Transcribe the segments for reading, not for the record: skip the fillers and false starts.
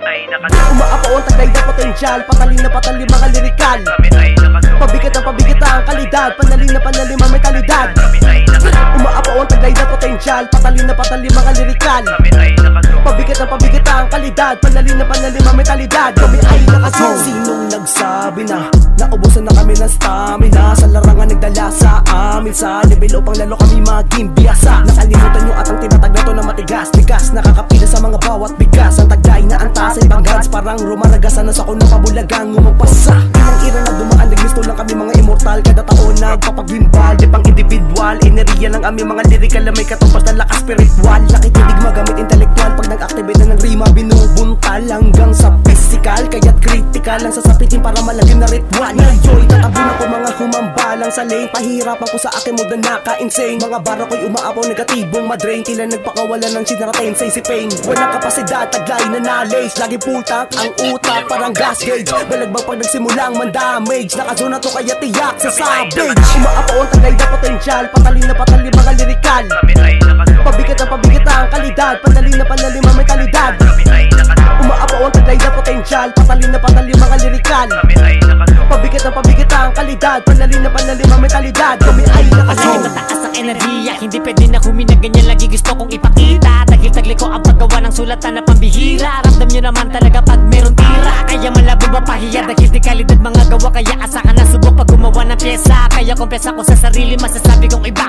Umaapaw ang taglay na potensyal, patalim na patalim mga lirikal. Pabigat ang pabigat ang kalidad, panalim na panalim ang mentalidad. Umaapaw ang taglay na potensyal, patalim na patalim mga lirikal. Pabigat ang pabigat ang kalidad, panalim na panalim ang mentalidad. Kami ay nakazoom. Sinong nagsabi na naubusan na kami ng stamina? Sa larangan nagdala sa amin, sa level upang lalo kami maging biyasa. Nakalimutan nyo at ang tinatag na to na matigas, tigas, nakakapila sa mga bawat bigas. Ang taglay na antas ay ibang gods, parang rumaragasan na sa ko ng pabulagang umagpasa. Ilang ira na dumaan, naglisto lang kami mga immortal. Kada taon nagpapagbimbal, di pang individual. Enerhiya ng aming mga lirikal na may katupas na lakas spiritual. Nakikinig magamit intelektual, pag nag-activate na ng rima binubuntal hanggang sa physical. Kaya't critical lang sasapitin para malagim na ritual. Ngayon tatabi na ko mga humambalang sa lane. Pahirapan ko sa akin mo na naka-insane. Mga bara ko'y umaapaw negatibong madrain. Tila nagpakawala ng sinaratain sa isipin. Walang kapasidad, taglay na knowledge. Lagi pultak ang utak parang gas gauge. Balagbang pag nagsimulang mandamage. Nakazona to kaya tiyak sa savage. Umaapaw ang taglay na potensyal, patalim na patalim mga lirikal. Pabigat ang pabigat ang kalidad, panalim na panalim ang mentalidad. Umaapaw ang taglay na potensyal, patalim na patalim mga lirikal. Pabigat ang pabigat ang kalidad, panalim na panalim ang mentalidad. Kami ay nakazoom. Mataas ang enerhiya, hindi pwede na humina, ganyan lagi gusto kong ipakita. Dahil tagli ko ang paggawa ng sulatan na pambihira. Ramdam nyo naman talaga pag meron tira. Kaya malabo ba pahiya, dahil di kalidad mga gawa. Kaya asahan na subok pag gumawa ng pyesa. Kaya kumpesa ko sa sarili, masasabi kong iba.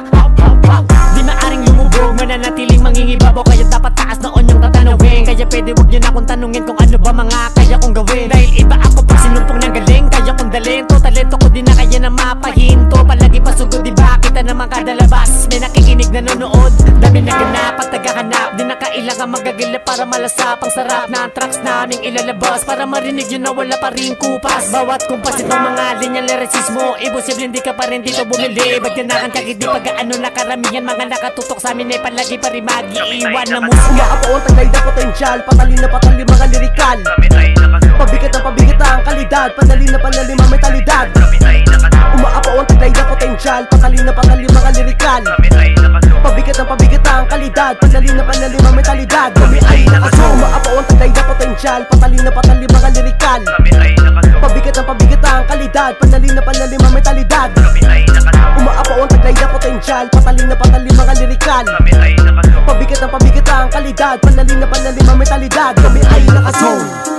Di maaring lumubog, mananatiling mangingibabaw. Kaya dapat taas noon yung tatanawin. Kaya pwede wag nyo na akong tanungin kung ano ba mga kaya kong gawin. Dahil iba ako pag sinumpong ng galing. Kaya kong dalhin to, talento ko din na kaya na mapahinto. Palagi pasugod, diba kita naman kada labas. May nakikinig nanonood, dami na ganap at tagahanap. Di na kailangan magagila para malasap ang sarap na ang tracks naming ilalabas. Para marinig yun na wala pa rin kupas. Bawat kumpas itong mga linyang lyricismo, imposible hindi ka pa rin dito bumili. Ba't ganahan kag hindi pag-ano na karamihan mga nakatutok sa amin ay palagi pa rin mag-iiwan na musika. Umaapaw ang taglay na potensyal, patalim na patalim mga lirikal. Pabigat ang pabigat ang kalidad, panalim na panalim ang mentalidad. Umaapaw ang taglay na potensyal, patalim na patalim mga lirikal. Pabigat ang pabigat ang kalidad, panalim na panalim ang mentalidad. Kami ay nakazoom. Umaapaw ang taglay na potensyal, patalim na patalim mga lirikal. Pabigat ang pabigat ang kalidad, panalim na panalim ang mentalidad. Umaapaw ang taglay na potensyal, patalim na patalim mga lirikal. Pabigat ang pabigat ang kalidad, panalim na panalim ang mentalidad. Kami ay nakazoom.